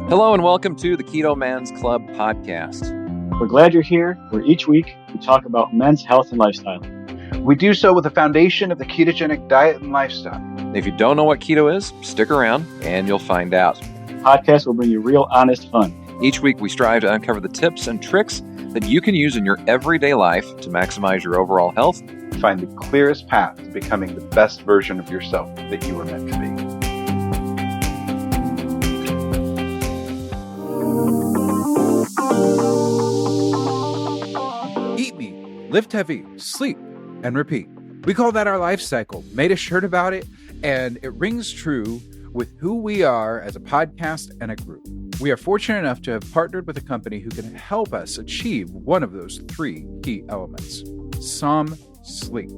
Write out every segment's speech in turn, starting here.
Hello and welcome to the Keto Man's Club podcast. We're glad you're here, where each week we talk about men's health and lifestyle. We do so with the foundation of the ketogenic diet and lifestyle. If you don't know what keto is, stick around and you'll find out. The podcast will bring you real, honest fun. Each week we strive to uncover the tips and tricks that you can use in your everyday life to maximize your overall health. Find the clearest path to becoming the best version of yourself that you were meant to be. Eat meat, lift heavy, sleep, and repeat. We call that our life cycle. Made a shirt about it, and it rings true with who we are as a podcast and a group. We are fortunate enough to have partnered with a company who can help us achieve one of those three key elements: Som Sleep.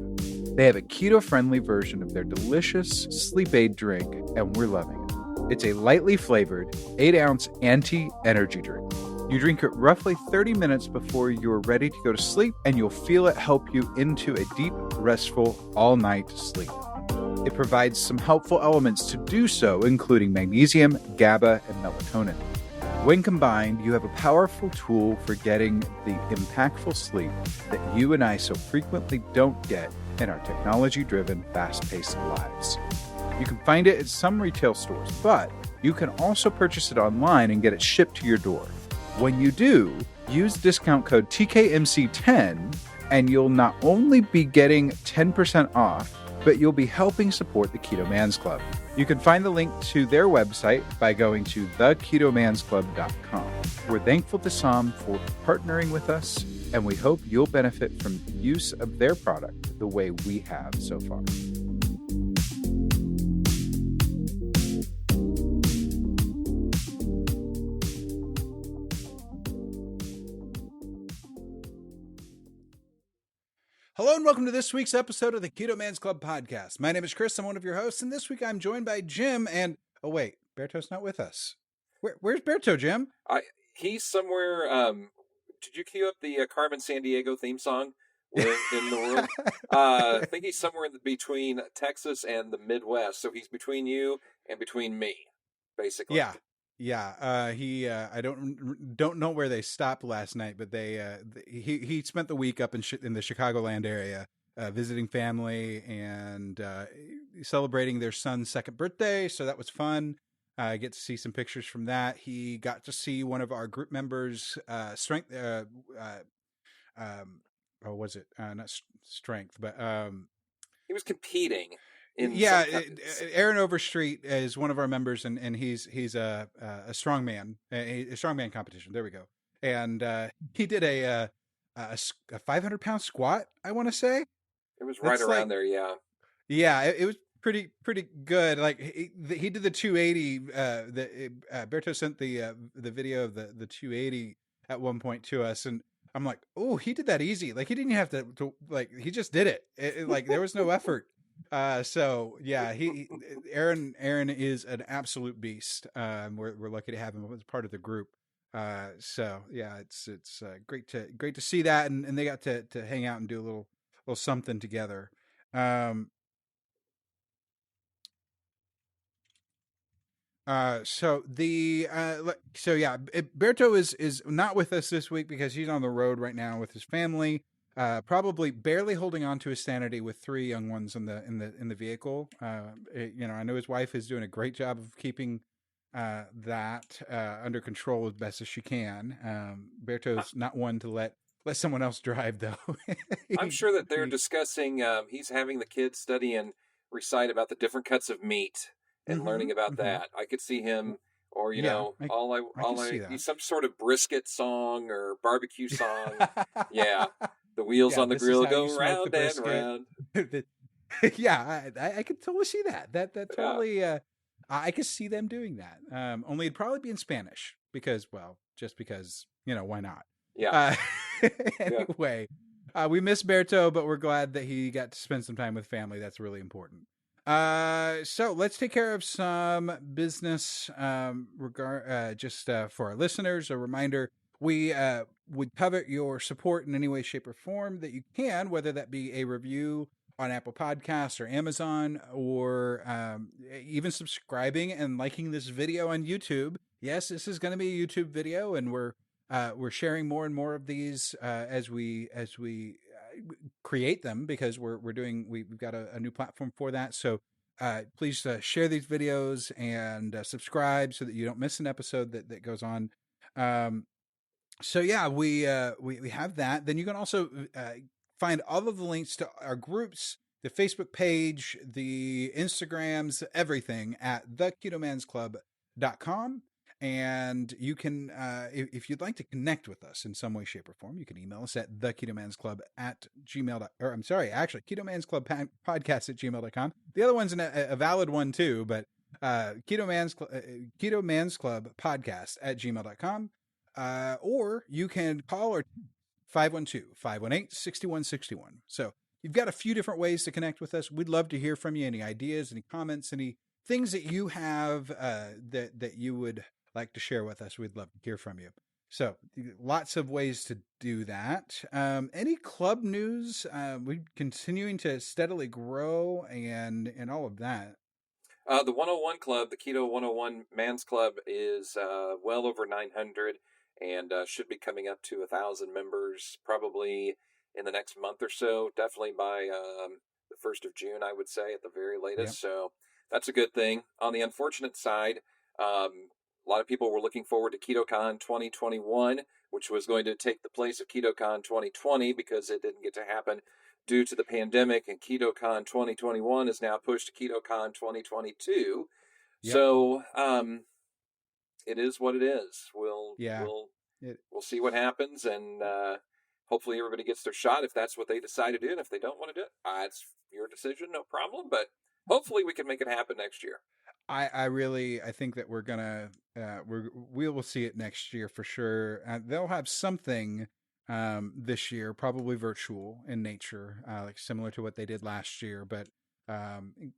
They have a keto-friendly version of their delicious sleep aid drink, and we're loving it. It's a lightly flavored 8-ounce anti-energy drink. You drink it roughly 30 minutes before you're ready to go to sleep, and you'll feel it help you into a deep, restful, all-night sleep. It provides some helpful elements to do so, including magnesium, GABA, and melatonin. When combined, you have a powerful tool for getting the impactful sleep that you and I so frequently don't get in our technology-driven, fast-paced lives. You can find it at some retail stores, but you can also purchase it online and get it shipped to your door. When you do, use discount code TKMC10 and you'll not only be getting 10% off, but you'll be helping support the Keto Man's Club. You can find the link to their website by going to theketomansclub.com. We're thankful to Som for partnering with us, and we hope you'll benefit from use of their product the way we have so far. Hello and welcome to this week's episode of the Keto Man's Club podcast. My name is Chris. I'm one of your hosts, and this week I'm joined by Jim. And oh wait, Berto's not with us. Where's Berto, Jim? He's somewhere. Did you cue up the Carmen Sandiego theme song in the world? I think he's somewhere between Texas and the Midwest. So he's between you and between me, basically. Yeah. I don't know where they stopped last night, but he spent the week up in the Chicagoland area, visiting family and celebrating their son's second birthday. So that was fun. I get to see some pictures from that. He got to see one of our group members' strength. Was it not strength, but he was competing. Aaron Overstreet is one of our members, and he's a strongman, a strongman competition. There we go. And he did a 500-pound squat, I want to say. It was right around there, yeah. Yeah, it was pretty good. Like he did the 280. Berto sent the video of the 280 at one point to us, and I'm like, oh, he did that easy. Like he didn't have to like he just did it. Like there was no effort. So yeah, Aaron is an absolute beast. We're lucky to have him as part of the group. So yeah, it's great to see that, and they got to hang out and do a little something together. Berto is not with us this week because he's on the road right now with his family. Probably barely holding on to his sanity with 3 young ones in the vehicle. I know his wife is doing a great job of keeping that under control as best as she can. Berto's not one to let someone else drive, though. I'm sure that they're discussing. He's having the kids study and recite about the different cuts of meat and learning about that. I could see him. Or, some sort of brisket song or barbecue song. Yeah. The wheels on the grill go round and round. Yeah, I could totally see that. That totally, I could see them doing that. Only it'd probably be in Spanish because, why not? Yeah. Anyway, we miss Berto, but we're glad that he got to spend some time with family. That's really important. So let's take care of some business, for our listeners. A reminder, we would covet your support in any way, shape, or form that you can, whether that be a review on Apple Podcasts or Amazon, or even subscribing and liking this video on YouTube. Yes, this is going to be a YouTube video, and we're sharing more and more of these as we create them, because we've got a new platform for that. So please share these videos and subscribe so that you don't miss an episode that goes on. So yeah, we have that. Then you can also find all of the links to our groups, the Facebook page, the Instagrams, everything at theketomansclub.com. And you can, if you'd like to connect with us in some way, shape, or form, you can email us at ketomansclub@gmail.com. The other one's a valid one too, but ketomansclub@gmail.com. Or you can call or 512-518-6161. So you've got a few different ways to connect with us. We'd love to hear from you. Any ideas, any comments, any things that you have that you would like to share with us. We'd love to hear from you. So lots of ways to do that. Any club news? We're continuing to steadily grow and all of that. The 101 Club, the Keto 101 Man's Club, is well over 900 and should be coming up to 1,000 members probably in the next month or so. Definitely by the 1st of June, I would say, at the very latest. Yep. So that's a good thing. On the unfortunate side, a lot of people were looking forward to KetoCon 2021, which was going to take the place of KetoCon 2020 because it didn't get to happen due to the pandemic, and KetoCon 2021 is now pushed to KetoCon 2022. Yep. So it is what it is. We'll see what happens, and hopefully everybody gets their shot if that's what they decide to do. And if they don't want to do it, it's your decision, no problem. But hopefully we can make it happen next year. I think that we're gonna we will see it next year for sure. They'll have something this year, probably virtual in nature, like similar to what they did last year. But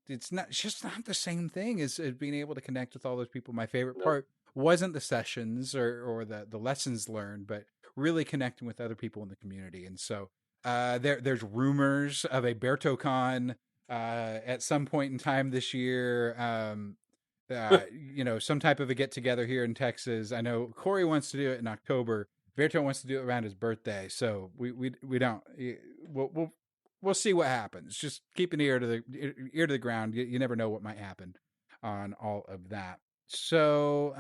it's just not the same thing as being able to connect with all those people. My favorite part wasn't the sessions or the lessons learned, but really connecting with other people in the community. And so there's rumors of a BertoCon at some point in time this year. Some type of a get together here in Texas. I know Corey wants to do it in October. Berto wants to do it around his birthday. So we don't. We'll see what happens. Just keep an ear to the ground. You never know what might happen on all of that. So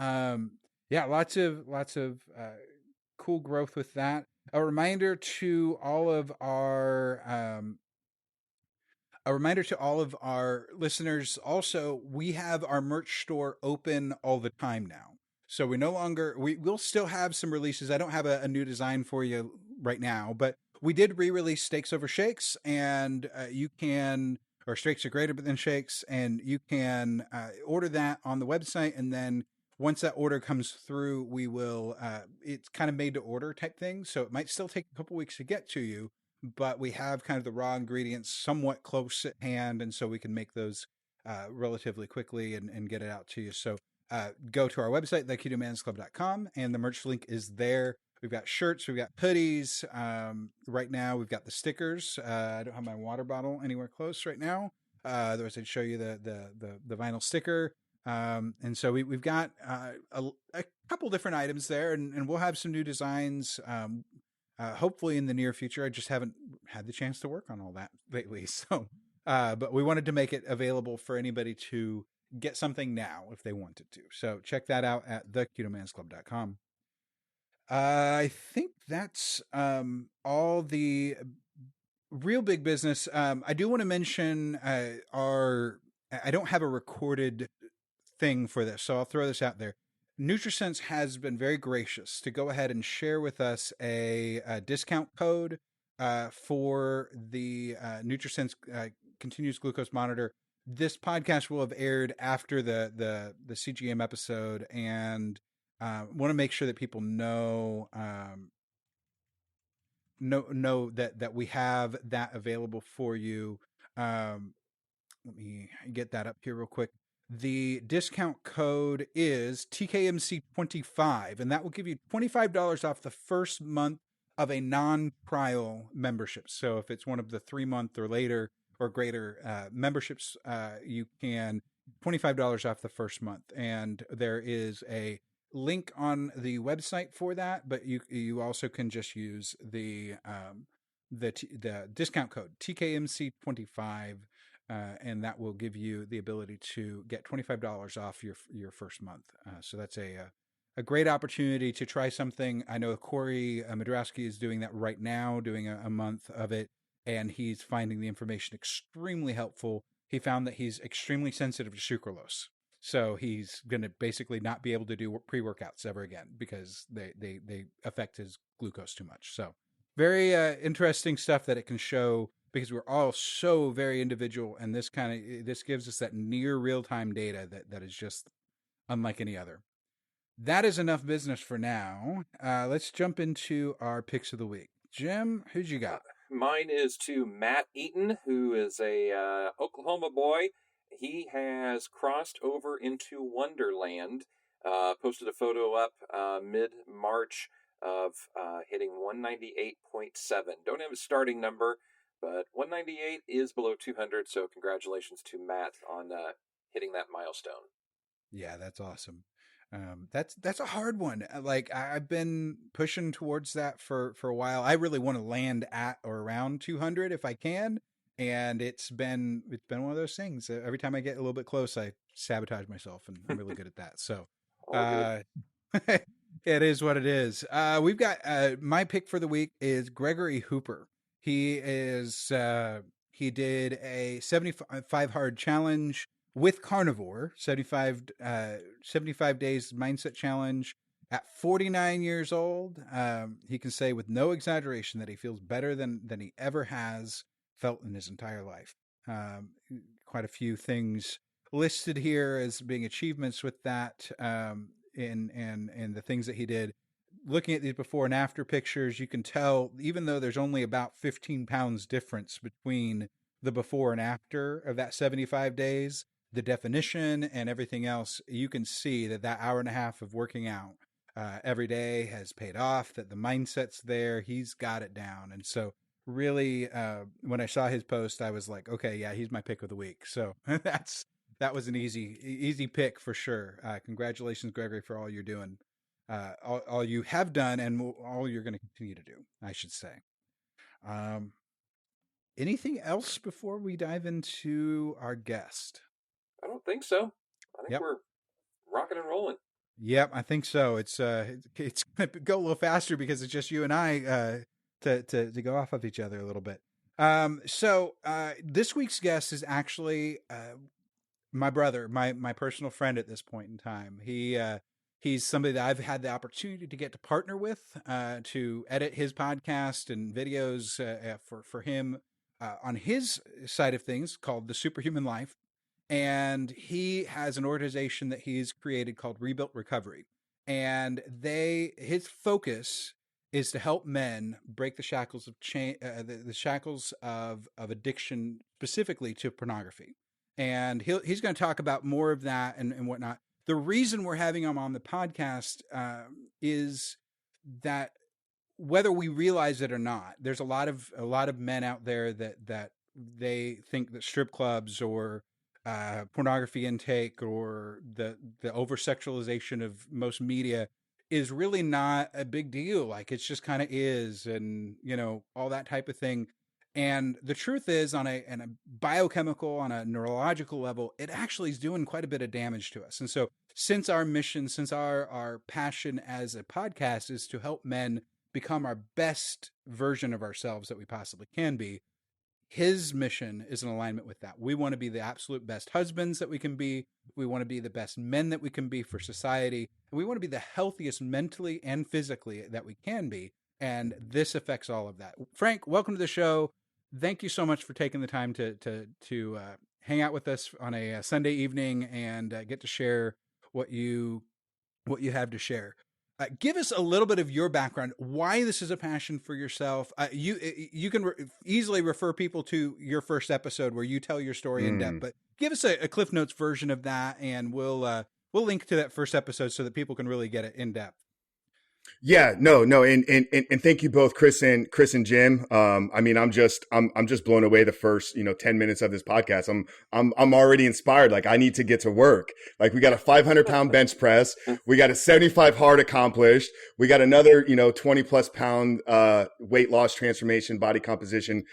lots of cool growth with that. A reminder to all of our listeners. Also, we have our merch store open all the time now. So we'll still have some releases. I don't have a new design for you right now, but we did re-release Steaks Over Shakes, and or Steaks Are Greater Than Shakes, and you can order that on the website. And then once that order comes through, we will, it's kind of made to order type thing. So it might still take a couple weeks to get to you, but we have kind of the raw ingredients somewhat close at hand. And so we can make those relatively quickly and get it out to you. So go to our website, theketomansclub.com, and the merch link is there. We've got shirts, we've got hoodies. Right now, we've got the stickers. I don't have my water bottle anywhere close right now. Otherwise, I'd show you the vinyl sticker. And so we've got a couple different items there, and we'll have some new designs hopefully in the near future. I just haven't had the chance to work on all that lately. So, but we wanted to make it available for anybody to get something now if they wanted to. So check that out at theketomansclub.com. I think that's all the real big business. I do want to mention I don't have a recorded thing for this, so I'll throw this out there. NutriSense has been very gracious to go ahead and share with us a discount code for the NutriSense continuous glucose monitor. This podcast will have aired after the CGM episode, and want to make sure that people know that we have that available for you. Let me get that up here real quick. The discount code is TKMC25, and that will give you $25 off the first month of a non-trial membership. So if it's one of the 3-month or later, or greater memberships, you can $25 off the first month. And there is a link on the website for that, but you also can just use the discount code TKMC25, and that will give you the ability to get $25 off your first month. So that's a great opportunity to try something. I know Corey Madrasky is doing that right now, doing a month of it, and he's finding the information extremely helpful. He found that he's extremely sensitive to sucralose. So he's going to basically not be able to do pre-workouts ever again because they affect his glucose too much. So very interesting stuff that it can show, because we're all so very individual, and this gives us that near real-time data that is just unlike any other. That is enough business for now. Let's jump into our picks of the week. Jim, who'd you got? Mine is to Matt Eaton, who is a Oklahoma boy. He has crossed over into Wonderland, posted a photo up mid-March of hitting 198.7. Don't have a starting number, but 198 is below 200, so congratulations to Matt on hitting that milestone. Yeah, that's awesome. That's a hard one. Like, I've been pushing towards that for a while. I really want to land at or around 200 if I can. And it's been one of those things. Every time I get a little bit close, I sabotage myself, and I'm really good at that. So, it is what it is. We've got, my pick for the week is Gregory Hooper. He did a 75 hard challenge with carnivore, 75 days mindset challenge at 49 years old. He can say with no exaggeration that he feels better than he ever has felt in his entire life. Quite a few things listed here as being achievements with that, and the things that he did. Looking at these before and after pictures, you can tell, even though there's only about 15 pounds difference between the before and after of that 75 days, the definition and everything else, you can see that hour and a half of working out every day has paid off, that the mindset's there. He's got it down. And so really, when I saw his post, I was like, okay, yeah, he's my pick of the week. So that was an easy pick for sure. Congratulations, Gregory, for all you're doing, all you have done, and all you're going to continue to do, I should say. Anything else before we dive into our guest? I don't think so. I think we're rocking and rolling. Yep, I think so. It's going to go a little faster because it's just you and I to go off of each other a little bit. So this week's guest is actually my brother, my personal friend at this point in time. He's somebody that I've had the opportunity to get to partner with, to edit his podcast and videos for him on his side of things called The Superhuman Life. And he has an organization that he's created called Rebuilt Recovery. And his focus is to help men break the shackles of the shackles of addiction, specifically to pornography. And he's going to talk about more of that and whatnot. The reason we're having him on the podcast is that whether we realize it or not, there's a lot of men out there that they think that strip clubs or pornography intake or the over sexualization of most media is really not a big deal. Like, it's just kind of is, and all that type of thing. And the truth is, on a biochemical, on a neurological level, it actually is doing quite a bit of damage to us. And so since our mission, since our passion as a podcast is to help men become our best version of ourselves that we possibly can be, his mission is in alignment with that. We want to be the absolute best husbands that we can be. We want to be the best men that we can be for society. And we want to be the healthiest mentally and physically that we can be. And this affects all of that. Frank, welcome to the show. Thank you so much for taking the time to hang out with us on a Sunday evening and get to share what you have to share. Give us a little bit of your background, why this is a passion for yourself. You can easily refer people to your first episode where you tell your story in depth, but give us a Cliff Notes version of that, and we'll link to that first episode so that people can really get it in depth. Yeah, no, and thank you both, Chris and Jim. I mean, I'm just blown away the first 10 minutes of this podcast. I'm already inspired. Like, I need to get to work. Like, we got a 500-pound bench press, we got a 75 hard accomplished, we got another 20+ pound weight loss transformation, body composition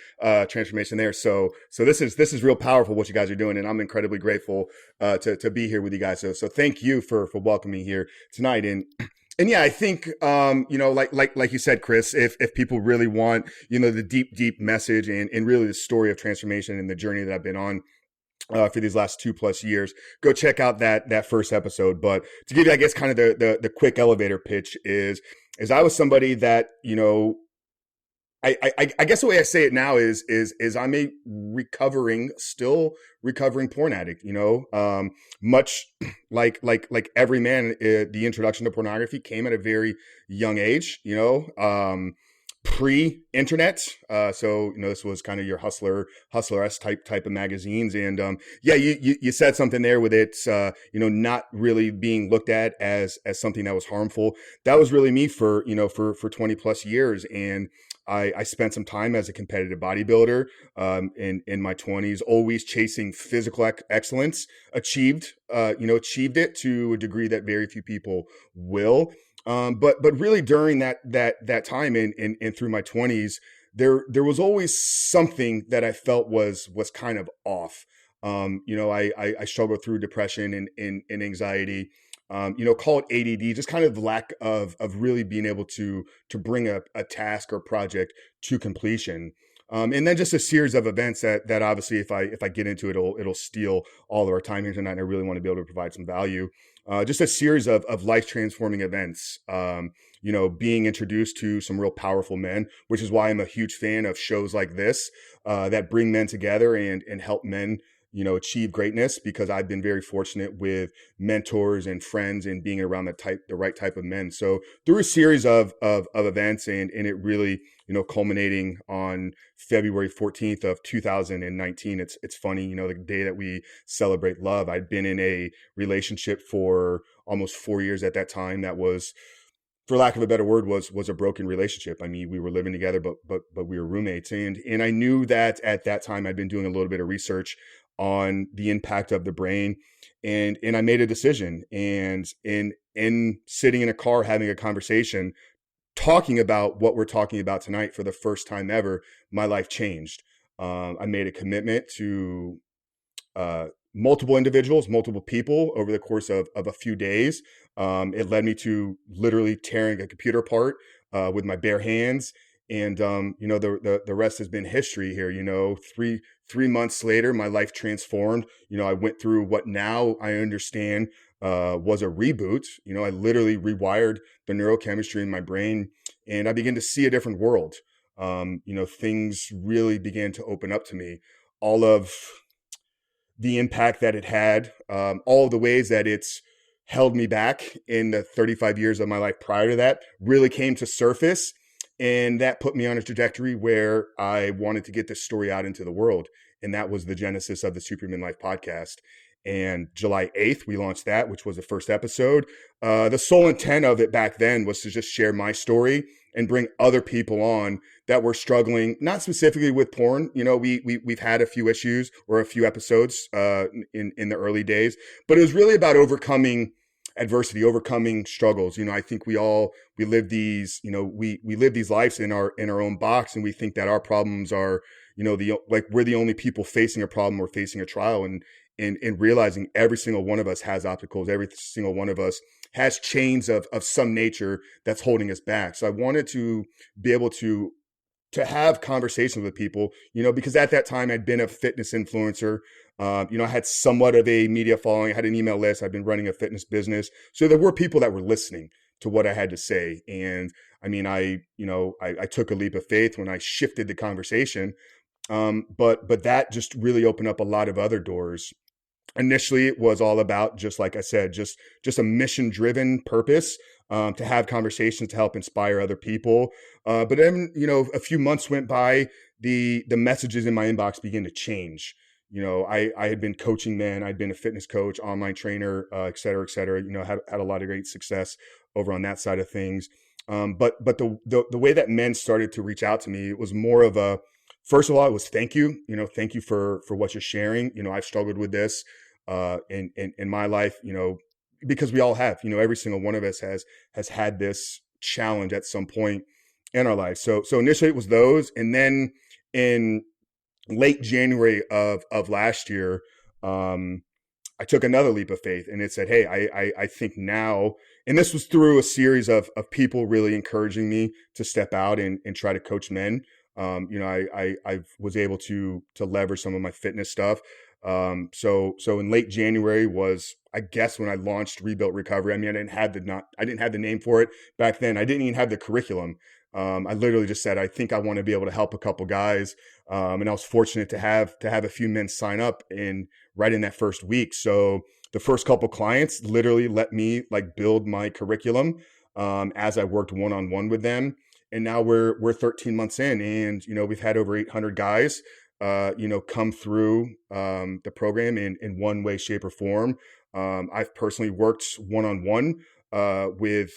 transformation there. So this is real powerful what you guys are doing, and I'm incredibly grateful to be here with you guys. So thank you for welcoming me here tonight. And yeah, I think, like you said, Chris, if people really want, the deep message and really the story of transformation and the journey that I've been on for these last 2+ years, go check out that first episode. But to give you, I guess, kind of the quick elevator pitch is I was somebody that, I guess the way I say it now is I'm a still recovering porn addict, much like every man, the introduction to pornography came at a very young age, pre-internet. So, this was kind of your hustler-esque type of magazines. And, yeah, you said something there with it, not really being looked at as something that was harmful. That was really me for 20+ years. And I spent some time as a competitive bodybuilder in my 20s, always chasing physical excellence, achieved it to a degree that very few people will. But really during that time and through my 20s, there was always something that I felt was kind of off. I struggled through depression and anxiety. Call it ADD, just kind of lack of really being able to bring a task or project to completion. And then just a series of events that obviously, if I get into it, it'll steal all of our time here tonight. And I really want to be able to provide some value. Just a series of life transforming events. Being introduced to some real powerful men, which is why I'm a huge fan of shows like this that bring men together and help men achieve greatness, because I've been very fortunate with mentors and friends and being around the right type of men. So through a series of events and it really, culminating on February 14th of 2019. It's funny, the day that we celebrate love. I'd been in a relationship for almost 4 years at that time. That was, for lack of a better word, was a broken relationship. I mean, we were living together, but we were roommates. And I knew that at that time I'd been doing a little bit of research on the impact of the brain. And I made a decision, and in sitting in a car, having a conversation, talking about what we're talking about tonight for the first time ever, my life changed. I made a commitment to multiple individuals, multiple people over the course of a few days. It led me to literally tearing a computer apart with my bare hands. And, the rest has been history here. 3 months later, my life transformed. I went through what now I understand was a reboot. I literally rewired the neurochemistry in my brain, and I began to see a different world. Things really began to open up to me. All of the impact that it had, all of the ways that it's held me back in the 35 years of my life prior to that really came to surface. And that put me on a trajectory where I wanted to get this story out into the world. And that was the genesis of the Superhuman Life podcast. And July 8th, we launched that, which was the first episode. The sole intent of it back then was to just share my story and bring other people on that were struggling, not specifically with porn. We've had a few issues or a few episodes in the early days, but it was really about overcoming adversity, overcoming struggles. I think we live these, we live these lives in our own box, and we think that our problems are, we're the only people facing a problem or facing a trial, and realizing every single one of us has obstacles. Every single one of us has chains of some nature that's holding us back. So I wanted to be able to have conversations with people, because at that time I'd been a fitness influencer. I had somewhat of a media following. I had an email list. I've been running a fitness business. So there were people that were listening to what I had to say. And I mean, I took a leap of faith when I shifted the conversation. But that just really opened up a lot of other doors. Initially, it was all about, just like I said, just a mission-driven purpose, to have conversations to help inspire other people. But then, a few months went by, the messages in my inbox began to change. I had been coaching men. I'd been a fitness coach, online trainer, et cetera, et cetera. Had a lot of great success over on that side of things. But the way that men started to reach out to me, it was more of a, first of all, it was thank you, thank you for what you're sharing. I've struggled with this in my life, because we all have, every single one of us has had this challenge at some point in our life. So initially it was those, and then in late January of last year, I took another leap of faith, and it said, hey, I think now, and this was through a series of people really encouraging me to step out and try to coach men. I was able to leverage some of my fitness stuff. So in late January was, I guess, when I launched Rebuilt Recovery. I mean, I didn't have the name for it back then. I didn't even have the curriculum. I literally just said, I think I want to be able to help a couple guys. And I was fortunate to have a few men sign up right in that first week. So the first couple clients literally let me build my curriculum, as I worked one-on-one with them. And now we're 13 months in, and, we've had over 800 guys, come through, the program in one way, shape, or form. I've personally worked one-on-one, with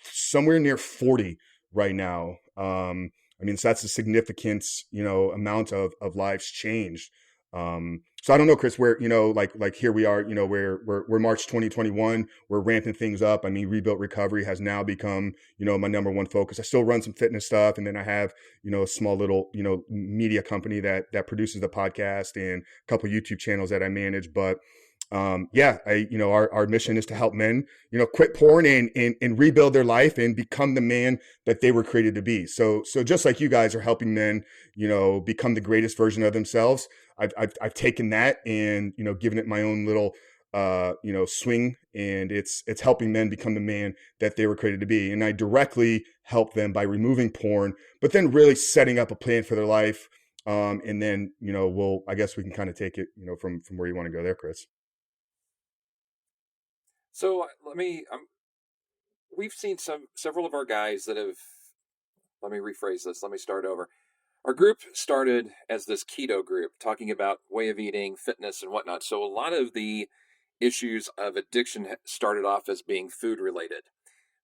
somewhere near 40 right now. So that's a significant, amount of lives changed. So I don't know, Chris, where, here we are, we're March 2021, we're ramping things up. I mean, Rebuilt Recovery has now become, my number one focus. I still run some fitness stuff. And then I have, a small little, media company that produces the podcast, and a couple of YouTube channels that I manage. But our mission is to help men, quit porn and rebuild their life and become the man that they were created to be. So just like you guys are helping men, become the greatest version of themselves, I've taken that and, given it my own little, swing, and it's helping men become the man that they were created to be. And I directly help them by removing porn, but then really setting up a plan for their life. And then, I guess we can kind of take it, from where you want to go there, Chris. So we've seen several of our guys that have, let me rephrase this. Let me start over. Our group started as this keto group, talking about way of eating, fitness, and whatnot. So a lot of the issues of addiction started off as being food related.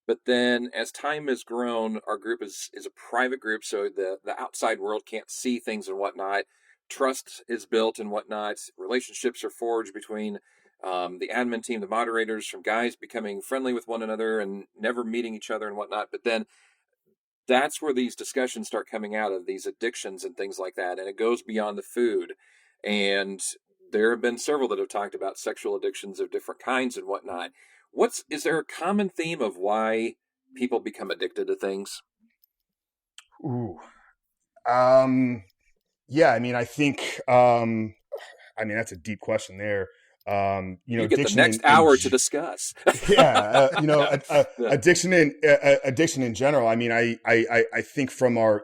But then as time has grown, our group is a private group, so the outside world can't see things and whatnot. Trust is built and whatnot. Relationships are forged between the admin team, the moderators, from guys becoming friendly with one another and never meeting each other and whatnot. But then that's where these discussions start coming out of these addictions and things like that. And it goes beyond the food. And there have been several that have talked about sexual addictions of different kinds and whatnot. Is there a common theme of why people become addicted to things? Ooh. Yeah, I think, that's a deep question there. You get the next hour to discuss. Addiction in general. I think from our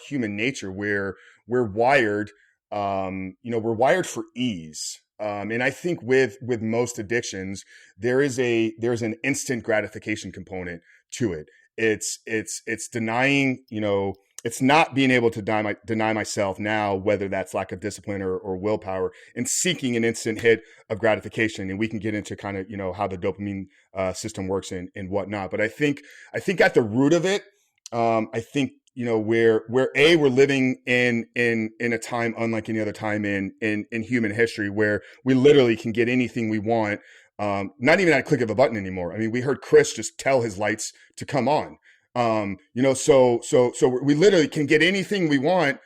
human nature, where we're wired, we're wired for ease. And I think with most addictions, there's an instant gratification component to it. It's denying, it's not being able to deny myself now, whether that's lack of discipline or willpower, and seeking an instant hit of gratification. And we can get into kind of, how the dopamine system works and whatnot. But I think at the root of it, we're living in a time unlike any other time in human history, where we literally can get anything we want, not even at a click of a button anymore. We heard Chris just tell his lights to come on. So we literally can get anything we want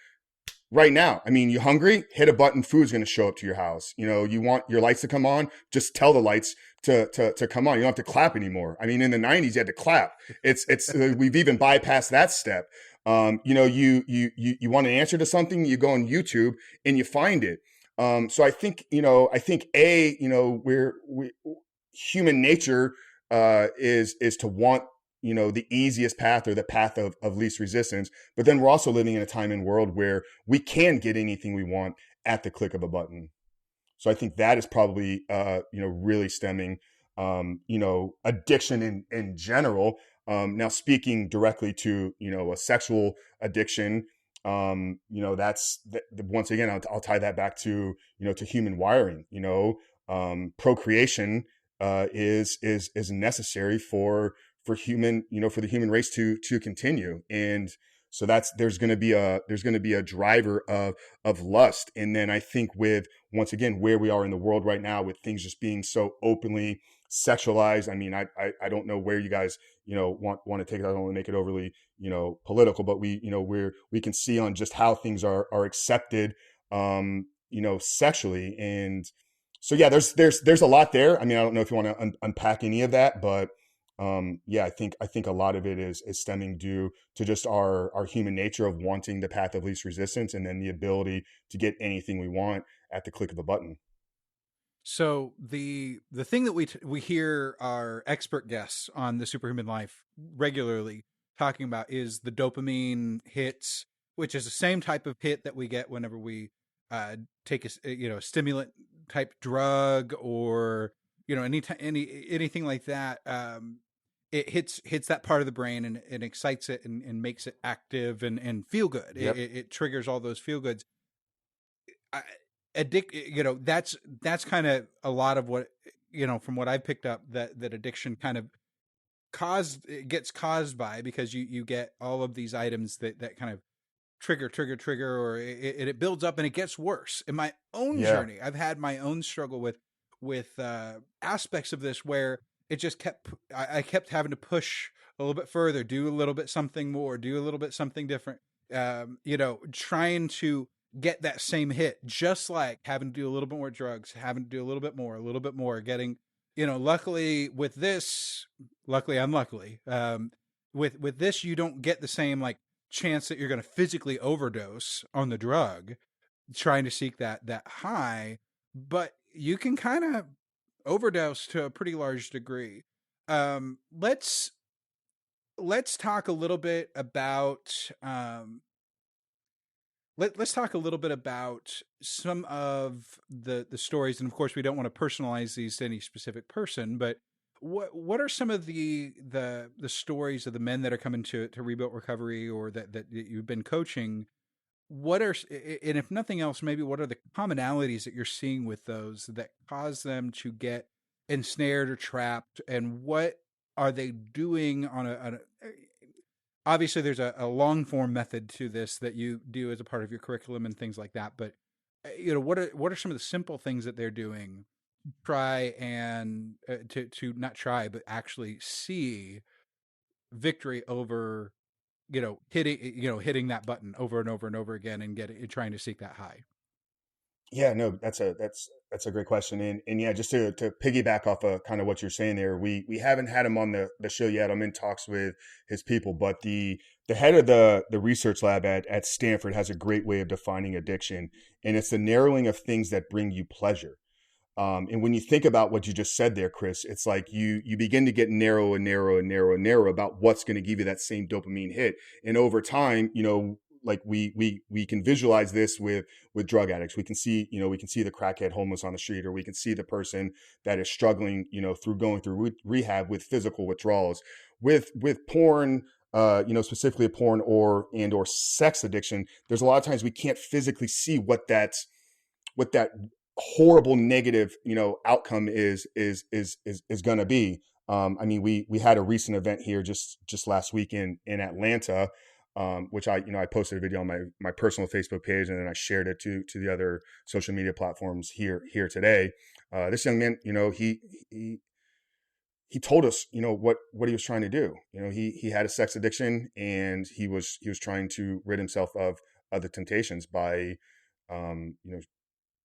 right now. You hungry? Hit a button, food's going to show up to your house. You want your lights to come on? Just tell the lights to come on. You don't have to clap anymore. In the 90s, you had to clap. We've even bypassed that step. You want an answer to something, you go on YouTube and you find it. So I think human nature, is to want, the easiest path, or the path of least resistance. But then we're also living in a time and world where we can get anything we want at the click of a button. So I think that is probably, really stemming, addiction in general. Now, speaking directly to, a sexual addiction, that's once again, I'll tie that back to, to human wiring. Procreation is necessary for for the human race to continue. And so there's going to be a driver of lust. And then I think with, once again, where we are in the world right now, with things just being so openly sexualized. I mean, I don't know where you guys, want to take it. I don't want to make it overly, political, but we can see on just how things are accepted, sexually. And so, yeah, there's a lot there. I mean, I don't know if you want to unpack any of that, but I think a lot of it is stemming due to just our human nature of wanting the path of least resistance, and then the ability to get anything we want at the click of a button. So the thing that we hear our expert guests on the Superhuman Life regularly talking about is the dopamine hits, which is the same type of hit that we get whenever we take a stimulant type drug, or anything like that. It hits that part of the brain and excites it and makes it active and feel good. Yep. It triggers all those feel goods. That's kind of a lot of what, from what I've picked up, that addiction kind of gets caused by, because you get all of these items that kind of trigger, or it builds up and it gets worse. In my own journey, I've had my own struggle with aspects of this where it just I kept having to push a little bit further, do a little bit something more, do a little bit something different, trying to get that same hit, just like having to do a little bit more drugs, having to do a little bit more, getting, luckily, unluckily, with this, you don't get the same like chance that you're going to physically overdose on the drug trying to seek that high, but you can kind of overdose to a pretty large degree. Let's talk a little bit about let's talk a little bit about some of the stories, and of course we don't want to personalize these to any specific person, but what are some of the stories of the men that are coming to Rebuilt Recovery, or that you've been coaching? And if nothing else, maybe what are the commonalities that you're seeing with those that cause them to get ensnared or trapped, and what are they doing on a obviously there's a long form method to this that you do as a part of your curriculum and things like that, but what are some of the simple things that they're doing to try and to not try but actually see victory over hitting that button over and over and over again and trying to seek that high? Yeah, no, that's a great question. And yeah, just to piggyback off of kind of what you're saying there, we haven't had him on the show yet. I'm in talks with his people, but the head of the research lab at Stanford has a great way of defining addiction, and it's the narrowing of things that bring you pleasure. And when you think about what you just said there, Chris, it's like you begin to get narrow about what's going to give you that same dopamine hit. And over time, like we can visualize this with drug addicts. We can see the crackhead homeless on the street, or we can see the person that is struggling, through going through rehab with physical withdrawals. With porn, specifically porn or sex addiction, there's a lot of times we can't physically see what that horrible negative, outcome is going to be. I mean, we had a recent event here just last week in Atlanta, which I posted a video on my personal Facebook page, and then I shared it to the other social media platforms here today. This young man, he told us, what he was trying to do. He had a sex addiction, and he was trying to rid himself of the temptations by,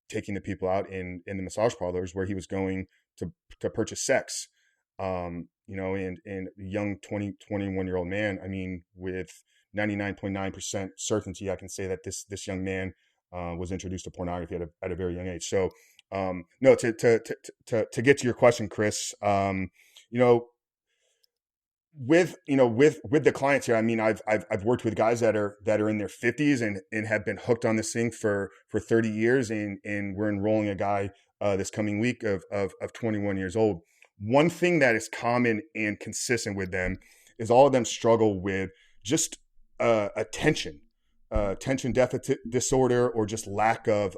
taking the people out in the massage parlors where he was going to purchase sex. And a young 21-year-old man, I mean, with 99.9% certainty, I can say that this young man was introduced to pornography at a very young age. So, no, to get to your question, Chris, with the clients here, I mean, I've worked with guys that are in their 50s and have been hooked on this thing for 30 years, and we're enrolling a guy this coming week of 21 years old. One thing that is common and consistent with them is all of them struggle with just attention deficit disorder, or just lack of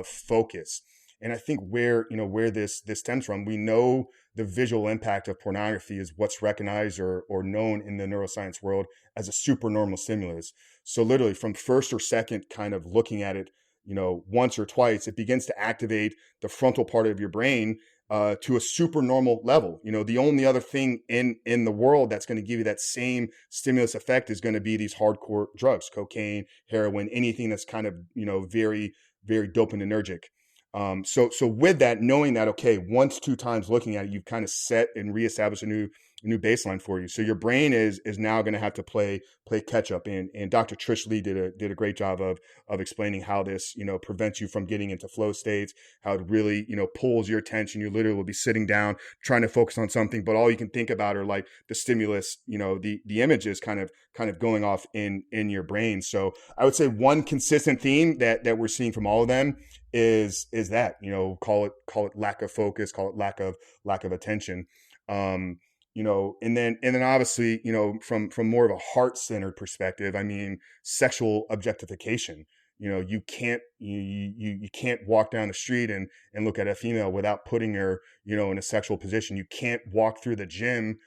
focus. And I think where this stems from, we know the visual impact of pornography is what's recognized or known in the neuroscience world as a supernormal stimulus. So literally from first or second kind of looking at it, once or twice, it begins to activate the frontal part of your brain to a supernormal level. The only other thing in the world that's going to give you that same stimulus effect is going to be these hardcore drugs, cocaine, heroin, anything that's kind of, very, very dopaminergic. So with that, knowing that, okay, once, two times looking at it, you've kind of set and reestablished a new baseline for you. So your brain is now going to have to play catch up. And Dr. Trish Lee did a great job of explaining how this, prevents you from getting into flow states, how it really, pulls your attention. You literally will be sitting down trying to focus on something, but all you can think about are like the stimulus, the images kind of going off in your brain. So I would say one consistent theme that we're seeing from all of them is that, call it lack of focus, call it lack of attention. And then obviously, from more of a heart-centered perspective, I mean, sexual objectification. You can't walk down the street and look at a female without putting her, in a sexual position. You can't walk through the gym,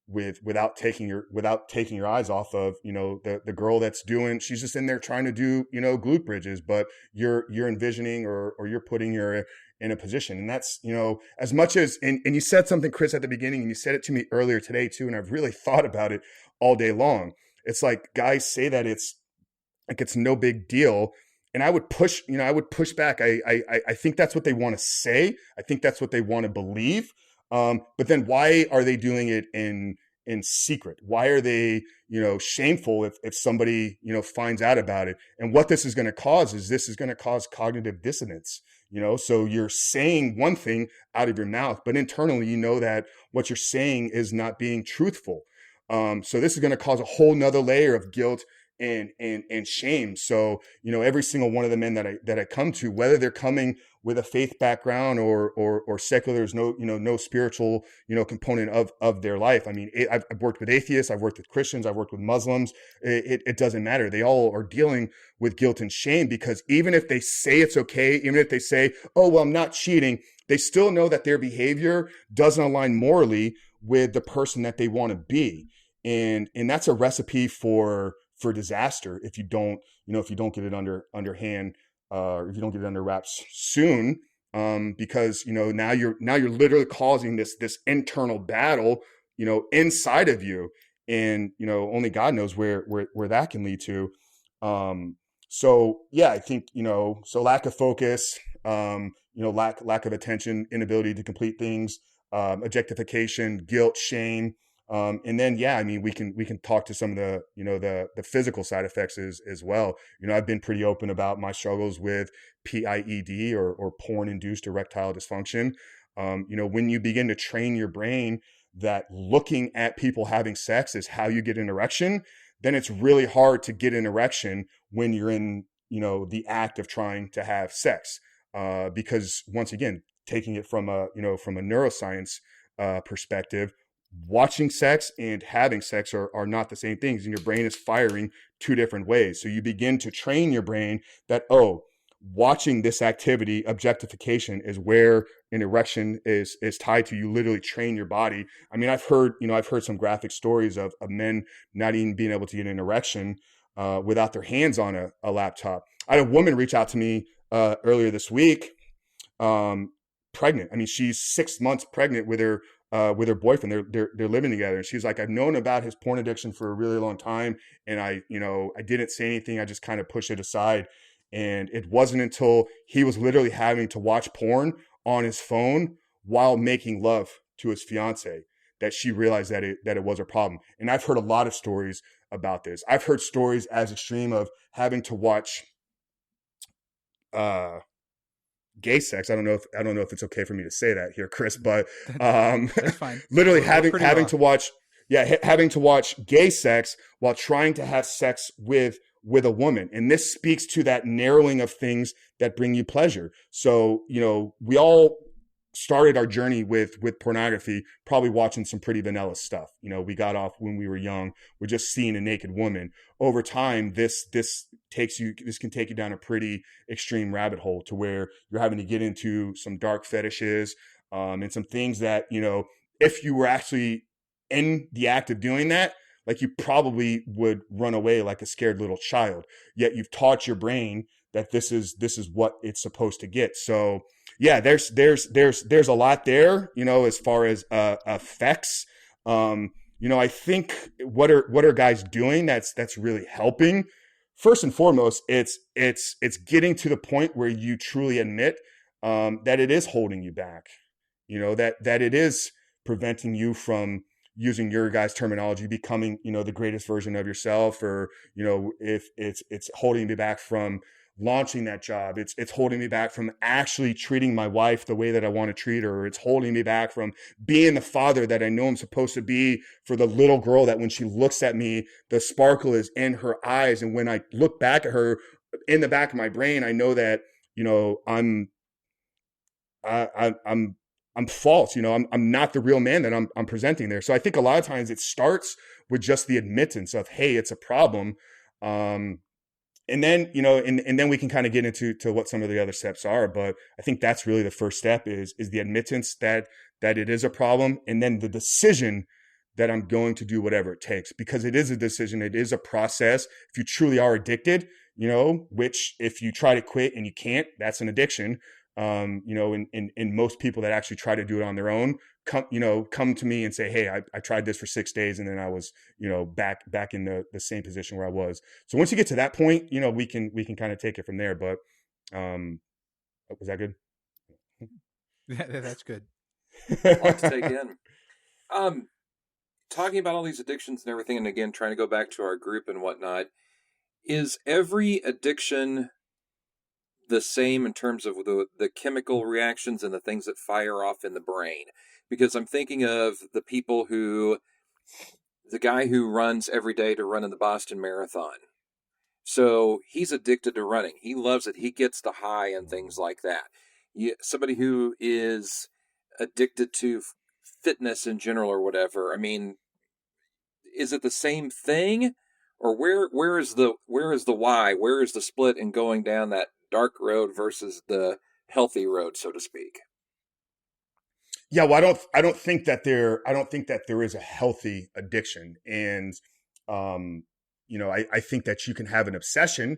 without taking your eyes off of, the girl that's she's just in there trying to do, glute bridges, but you're envisioning or you're putting her in a position. And that's, as much as, and you said something, Chris, at the beginning, and you said it to me earlier today too. And I've really thought about it all day long. It's like guys say that it's no big deal. And I would push back. I think that's what they want to say. I think that's what they want to believe. But then why are they doing it in secret? Why are they, shameful if somebody, finds out about it? And what this is going to cause is cognitive dissonance. So you're saying one thing out of your mouth, but internally, that what you're saying is not being truthful. So this is going to cause a whole nother layer of guilt and shame. So, every single one of the men that I come to, whether they're coming with a faith background or secular, there's no spiritual, component of their life. I mean, I've worked with atheists, I've worked with Christians, I've worked with Muslims. It doesn't matter. They all are dealing with guilt and shame, because even if they say it's okay, even if they say, oh, well, I'm not cheating, they still know that their behavior doesn't align morally with the person that they want to be. And that's a recipe for disaster if you don't get it underhand, or if you don't get it under wraps soon, because now you're literally causing this internal battle, inside of you, and only God knows where that can lead to. So yeah, I think so lack of focus, lack of attention, inability to complete things, objectification, guilt, shame. And then, yeah, I mean, we can talk to some of the, the physical side effects as well. I've been pretty open about my struggles with PIED or porn-induced erectile dysfunction. When you begin to train your brain that looking at people having sex is how you get an erection, then it's really hard to get an erection when you're in, the act of trying to have sex. Because once again, taking it from a neuroscience perspective, watching sex and having sex are not the same things, and your brain is firing two different ways. So you begin to train your brain that, watching this activity, objectification, is where an erection is tied to. You literally train your body. I mean, I've heard some graphic stories of men not even being able to get an erection without their hands on a laptop. I had a woman reach out to me earlier this week, pregnant. I mean, she's 6 months pregnant with her boyfriend. They're living together. And she's like, I've known about his porn addiction for a really long time. And I didn't say anything. I just kind of pushed it aside. And it wasn't until he was literally having to watch porn on his phone while making love to his fiance that she realized that it was a problem. And I've heard a lot of stories about this. I've heard stories as extreme of having to watch, gay sex. I don't know if it's okay for me to say that here, Chris, but that's fine. Literally having to watch gay sex while trying to have sex with a woman. And this speaks to that narrowing of things that bring you pleasure. So, we all started our journey with pornography, probably watching some pretty vanilla stuff. We got off when we were young. We're just seeing a naked woman. Over time, this can take you down a pretty extreme rabbit hole to where you're having to get into some dark fetishes. and some things that, if you were actually in the act of doing that, like you probably would run away like a scared little child. Yet you've taught your brain that this is what it's supposed to get. So yeah, there's a lot there, as far as effects. I think what are guys doing that's really helping. First and foremost, it's getting to the point where you truly admit that it is holding you back. That it is preventing you from, using your guys' terminology, becoming, the greatest version of yourself, or, if it's holding me back from launching that job, it's holding me back from actually treating my wife the way that I want to treat her. It's holding me back from being the father that I know I'm supposed to be for the little girl, that when she looks at me, the sparkle is in her eyes. And when I look back at her, in the back of my brain, I know that, I'm false. I'm not the real man that I'm presenting there. So I think a lot of times it starts with just the admittance of, hey, it's a problem. And then, and then we can kind of get into what some of the other steps are. But I think that's really the first step is the admittance that it is a problem. And then the decision that I'm going to do whatever it takes, because it is a decision. It is a process. If you truly are addicted, which if you try to quit and you can't, that's an addiction. And most people that actually try to do it on their own come to me and say, hey, I tried this for 6 days and then I was, back in the same position where I was. So once you get to that point, we can kind of take it from there. But, was that good? That's good. A lot to take in. Talking about all these addictions and everything, and again, trying to go back to our group and whatnot, is every addiction the same in terms of the chemical reactions and the things that fire off in the brain? Because I'm thinking of the guy who runs every day to run in the Boston Marathon. So he's addicted to running. He loves it. He gets the high and things like that. Somebody who is addicted to fitness in general or whatever. I mean, is it the same thing? Or where is the why? Where is the split in going down that dark road versus the healthy road, so to speak? Yeah, well, I don't think that there is a healthy addiction. And I think that you can have an obsession,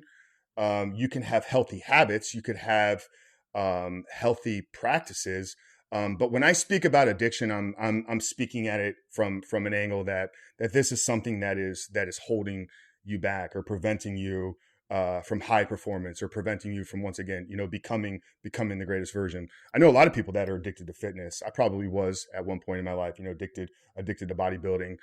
you can have healthy habits, you could have healthy practices. But when I speak about addiction, I'm speaking at it from an angle that this is something that is holding you back or preventing you from high performance, or preventing you from, once again, becoming the greatest version. I know a lot of people that are addicted to fitness. I probably was at one point in my life, addicted to bodybuilding.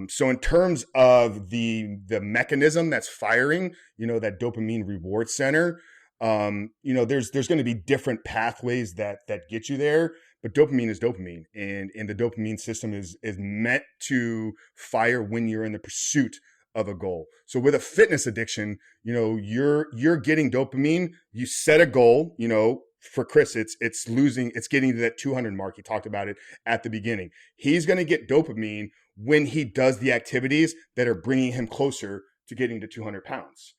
So in terms of the mechanism that's firing, that dopamine reward center, there's going to be different pathways that get you there, but dopamine is dopamine, and the dopamine system is meant to fire when you're in the pursuit of a goal. So with a fitness addiction, you're getting dopamine. You set a goal, for Chris, it's getting to that 200 mark. He talked about it at the beginning. He's going to get dopamine when he does the activities that are bringing him closer to getting to 200 pounds,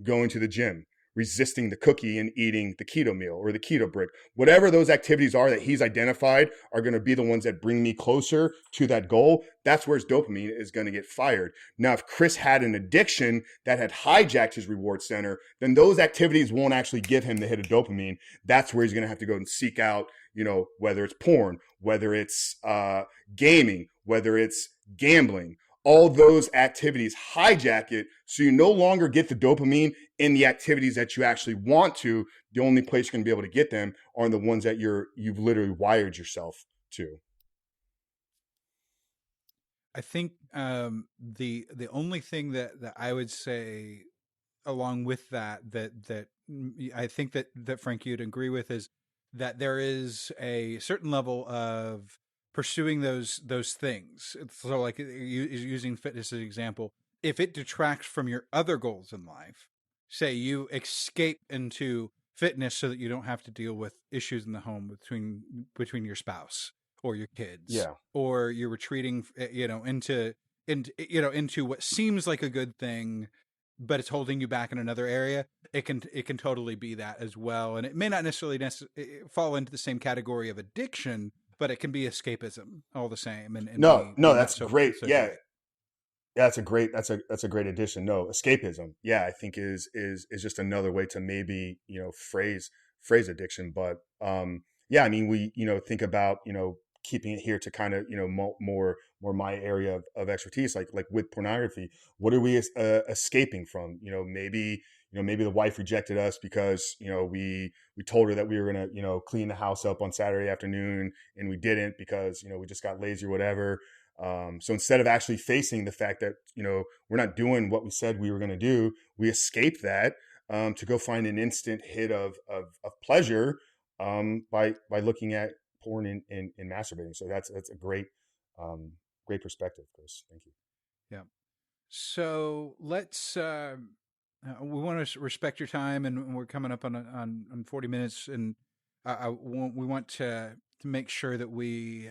going to the gym, resisting the cookie and eating the keto meal or the keto brick. Whatever those activities are that he's identified are going to be the ones that bring me closer to that goal. That's where his dopamine is going to get fired. Now, if Chris had an addiction that had hijacked his reward center, then those activities won't actually give him the hit of dopamine. That's where he's going to have to go and seek out, whether it's porn, whether it's gaming, whether it's gambling. All those activities hijack it, so you no longer get the dopamine in the activities that you actually want to. The only place you're going to be able to get them are the ones that you've literally wired yourself to. I think the only thing that I would say along with that I think that Frank, you'd agree with, is that there is a certain level of pursuing those things. So like using fitness as an example, if it detracts from your other goals in life, say you escape into fitness so that you don't have to deal with issues in the home between your spouse or your kids, or you're retreating, into what seems like a good thing, but it's holding you back in another area, it can totally be that as well. And it may not necessarily fall into the same category of addiction, but it can be escapism all the same. And No, be that's so great. Yeah. great. Yeah, that's a great addition. No, escapism. Yeah, I think is just another way to maybe, phrase addiction. But yeah, I mean, we, think about, keeping it here to kind of, more my area of expertise, like with pornography. What are we escaping from? Maybe the wife rejected us because, we told her that we were going to, clean the house up on Saturday afternoon, and we didn't because, we just got lazy or whatever. So instead of actually facing the fact that, we're not doing what we said we were going to do, we escape that to go find an instant hit of pleasure by looking at porn and masturbating. So that's a great perspective, Chris. Thank you. Yeah. So let's we want to respect your time, and we're coming up on 40 minutes, and we want to make sure that we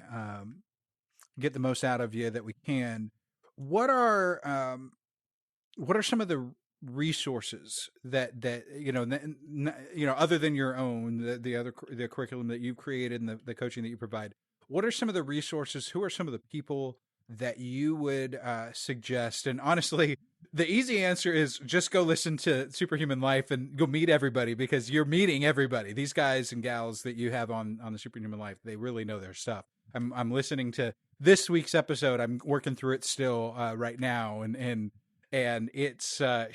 get the most out of you that we can. What are some of the resources that other than your own, the curriculum that you've created and the coaching that you provide? What are some of the resources? Who are some of the people that you would suggest? And honestly, the easy answer is just go listen to Superhuman Life and go meet everybody, because you're meeting everybody. These guys and gals that you have on the Superhuman Life, they really know their stuff. I'm listening to this week's episode. I'm working through it still right now, and it's I'm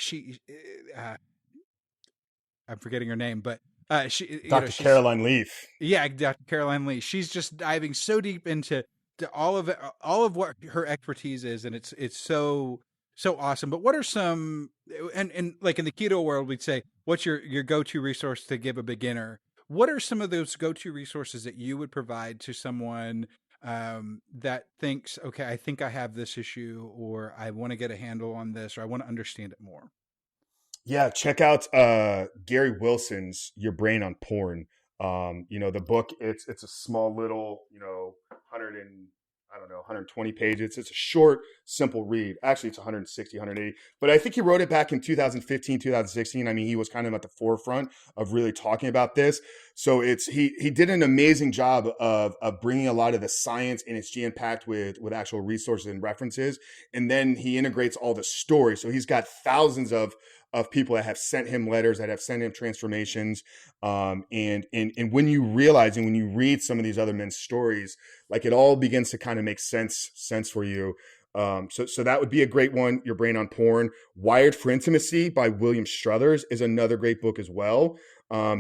forgetting her name, but Dr. Caroline Leaf. Yeah, Dr. Caroline Leaf. She's just diving so deep into all of what her expertise is, and it's so awesome. But what are some, and like in the keto world, we'd say, what's your go-to resource to give a beginner? What are some of those go-to resources that you would provide to someone that thinks, okay, I think I have this issue, or I want to get a handle on this, or I want to understand it more? Yeah, check out Gary Wilson's Your Brain on Porn. The book, it's a small little, 120 pages. It's a short, simple read. Actually, it's 160, 180. But I think he wrote it back in 2015, 2016. I mean, he was kind of at the forefront of really talking about this. So he did an amazing job of bringing a lot of the science, and it's jam-packed with actual resources and references. And then he integrates all the stories. So he's got thousands of people that have sent him letters, that have sent him transformations. And when you realize, and when you read some of these other men's stories, like it all begins to kind of make sense for you. So that would be a great one. Your Brain on Porn. Wired for Intimacy by William Struthers is another great book as well.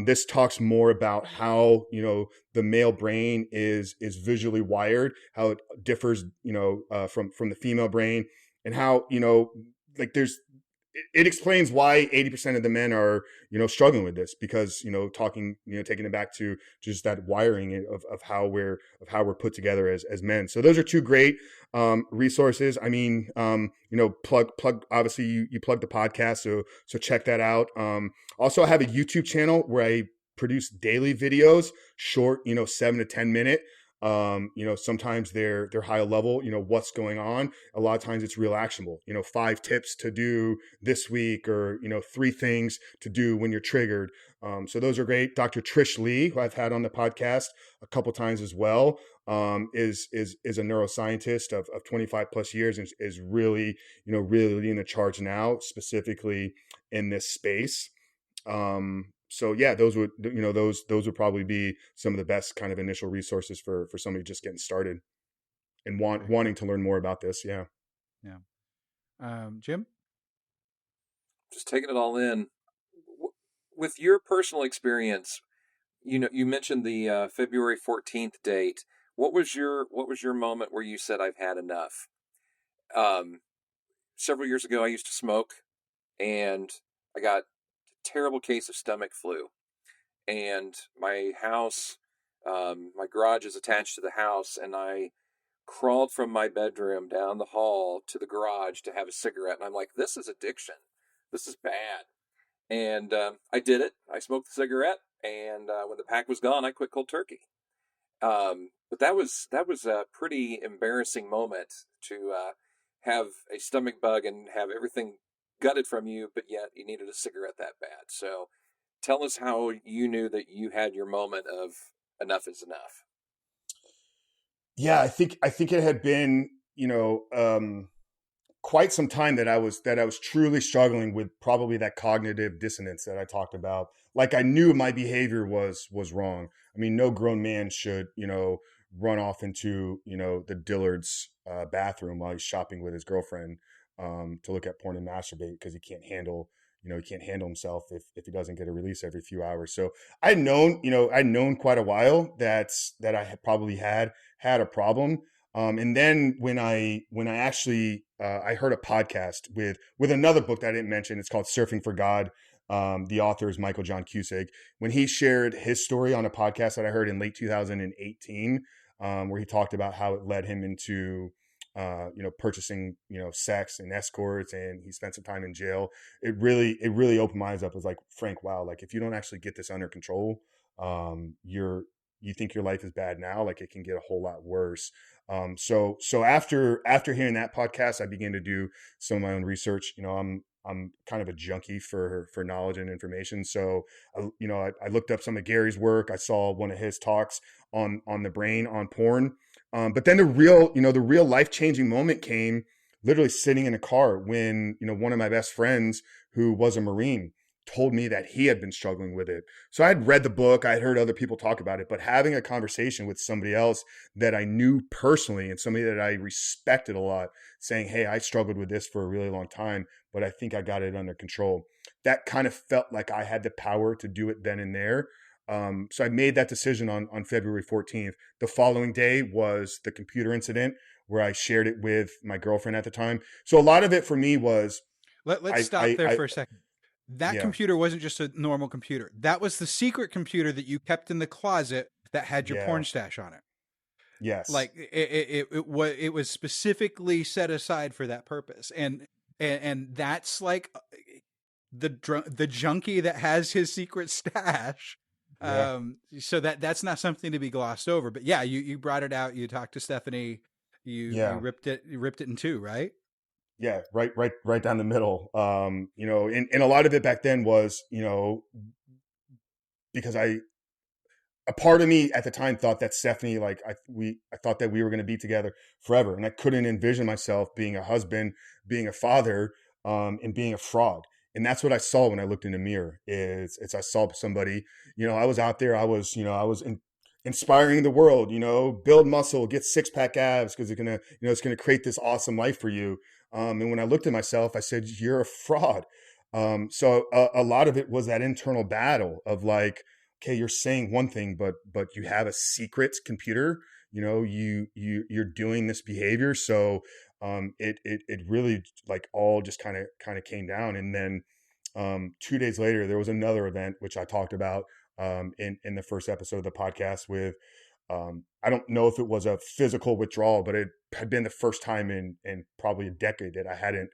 This talks more about how, the male brain is visually wired, how it differs, from the female brain, and how, it explains why 80% of the men are, struggling with this, because, taking it back to just that wiring of how we're put together as men. So those are two great resources. I mean, plug, obviously you plug the podcast. So check that out. Also I have a YouTube channel where I produce daily videos, short, 7 to 10 minute. Sometimes they're high level, what's going on. A lot of times it's real actionable, 5 tips to do this week, or, 3 things to do when you're triggered. So those are great. Dr. Trish Lee, who I've had on the podcast a couple times as well, is a neuroscientist of 25 plus years, and is really, really leading the charge now, specifically in this space. So yeah, those would would probably be some of the best kind of initial resources for somebody just getting started and wanting to learn more about this. Yeah. Yeah. Jim? Just taking it all in. With your personal experience, you mentioned the February 14th date. What was your moment where you said, I've had enough? Several years ago, I used to smoke, and I got terrible case of stomach flu, and my house, my garage is attached to the house, and I crawled from my bedroom down the hall to the garage to have a cigarette, and I'm like, this is addiction, this is bad. And I did it. I smoked the cigarette, and when the pack was gone, I quit cold turkey. But that was a pretty embarrassing moment to have a stomach bug and have everything gutted from you, but yet you needed a cigarette that bad. So tell us how you knew that you had your moment of enough is enough. Yeah, I think it had been, quite some time that I was truly struggling with probably that cognitive dissonance that I talked about. Like, I knew my behavior was wrong. I mean, no grown man should, run off into, the Dillard's bathroom while he's shopping with his girlfriend to look at porn and masturbate, because he can't handle himself if he doesn't get a release every few hours. So I'd known quite a while that I had probably had a problem. And then when I actually I heard a podcast with another book that I didn't mention. It's called Surfing for God. The author is Michael John Cusick. When he shared his story on a podcast that I heard in late 2018, where he talked about how it led him into purchasing, sex and escorts, and he spent some time in jail. It really opened my eyes up. It was like, Frank, wow, like, if you don't actually get this under control, you think your life is bad now, like, it can get a whole lot worse. So after hearing that podcast, I began to do some of my own research. I'm kind of a junkie for knowledge and information. So, I looked up some of Gary's work. I saw one of his talks on the brain, on porn. But then the real life-changing moment came literally sitting in a car when, one of my best friends, who was a Marine, told me that he had been struggling with it. So I had read the book, I had heard other people talk about it, but having a conversation with somebody else that I knew personally and somebody that I respected a lot, saying, hey, I struggled with this for a really long time, but I think I got it under control. That kind of felt like I had the power to do it then and there. So I made that decision on February 14th. The following day was the computer incident where I shared it with my girlfriend at the time. So a lot of it for me was... Let's stop there for a second. That computer wasn't just a normal computer. That was the secret computer that you kept in the closet that had your porn stash on it. Yes. Like it was specifically set aside for that purpose. And that's like the junkie that has his secret stash. Yeah. So that's not something to be glossed over, but yeah, you brought it out. You talked to Stephanie, you ripped it in two, right? Yeah, right down the middle. And a lot of it back then was, because a part of me at the time thought that Stephanie, like, I thought that we were going to be together forever, and I couldn't envision myself being a husband, being a father, and being a fraud. And that's what I saw when I looked in the mirror. Is I saw somebody, I was out there, I was inspiring the world, build muscle, get 6-pack abs, because it's gonna create this awesome life for you. And when I looked at myself, I said, you're a fraud. So a lot of it was that internal battle of like, okay, you're saying one thing, but you have a secret computer, you're doing this behavior. So it really, like, all just kind of came down. And then 2 days later, there was another event, which I talked about in the first episode of the podcast with, I don't know if it was a physical withdrawal, but it had been the first time in probably a decade that I hadn't,